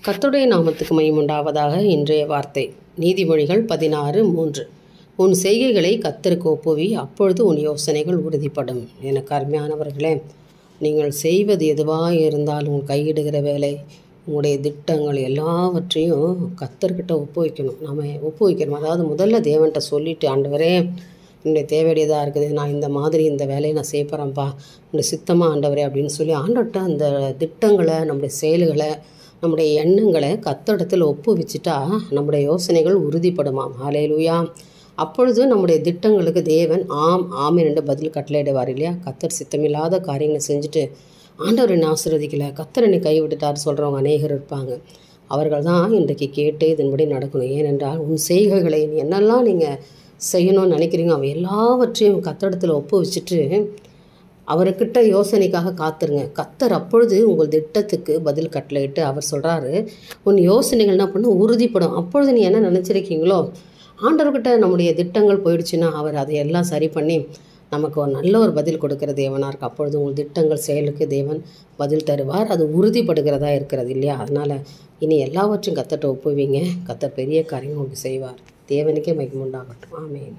கர்த்தருடைய நாமத்துக்கு மகிமையுண்டாவதாக. இன்றைய வார்த்தை நீதிமொழிகள் 16:3. உன் செய்கைகளை கர்த்தருக்கு ஒப்புவி, அப்பொழுது உன் யோசனைகள் உறுதிப்படும். எனக்கு அருமையானவர்களே, நீங்கள் செய்வது எதுவாக இருந்தாலும் உங்கள் கையிடுகிற வேலை, உங்களுடைய திட்டங்கள் எல்லாவற்றையும் கர்த்தர்கிட்ட ஒப்புவிக்கணும். நம்ம ஒப்புவிக்கணும். அதாவது முதல்ல தேவன்கிட்ட சொல்லிவிட்டு, ஆண்டவரே என்னுடைய தேவையுடையதாக இருக்குது, நான் இந்த மாதிரி இந்த வேலையை நான் செய்யப்போகிறேன்ப்பா, என்னுடைய சித்தமாக ஆண்டவரே அப்படின்னு சொல்லி ஆண்டவர்கிட்ட அந்த திட்டங்களை, நம்முடைய செயல்களை, நம்முடைய எண்ணங்களை கர்த்தரிடத்தில் ஒப்புவிச்சிட்டா நம்முடைய யோசனைகள் உறுதிப்படுமாம். ஹல்லேலூயா. அப்பொழுது நம்முடைய திட்டங்களுக்கு தேவன் ஆம் ஆமென் என்று பதில் கட்டளையிடுவார் இல்லையா. கர்த்தர் சித்தமில்லாத காரியங்களை செஞ்சுட்டு ஆண்டவர் என்னை ஆசீர்வதிக்கலை, கர்த்தர் என்னை கைவிட்டுட்டார் சொல்கிறவங்க அநேகர் இருப்பாங்க. அவர்கள் தான் இன்றைக்கு கேட்டு இதன்படி நடக்கணும். ஏனென்றால் உன் செய்கைகளை என்னெல்லாம் நீங்கள் செய்யணும்னு நினைக்கிறீங்க அவை எல்லாவற்றையும் கர்த்தரிடத்தில் ஒப்புவிச்சிட்டு அவர்கிட்ட யோசனைக்காக காத்துருங்க. கர்த்தர் அப்பொழுது உங்கள் திட்டத்துக்கு பதில் கட்டளையிட்டு அவர் சொல்கிறாரு, உன் யோசனைகள் என்ன பண்ண உறுதிப்படும். அப்பொழுது நீ என்ன நினச்சிருக்கீங்களோ ஆண்டவர்கிட்ட நம்முடைய திட்டங்கள் போயிடுச்சுன்னா அவர் அதையெல்லாம் சரி பண்ணி நமக்கு ஒரு நல்ல ஒரு பதில் கொடுக்கிற தேவனாக இருக்குது. அப்பொழுது உங்கள் திட்டங்கள் செயலுக்கு தேவன் பதில் தருவார். அது உறுதிப்படுகிறதா இருக்கிறது இல்லையா. அதனால் இனி எல்லாவற்றையும் கர்த்தர்கிட்ட ஒப்புவீங்க. கர்த்தர் பெரிய காரியங்கள் உங்களுக்கு செய்வார். தேவனுக்கே மகிமை உண்டாகட்டும். ஆமென்.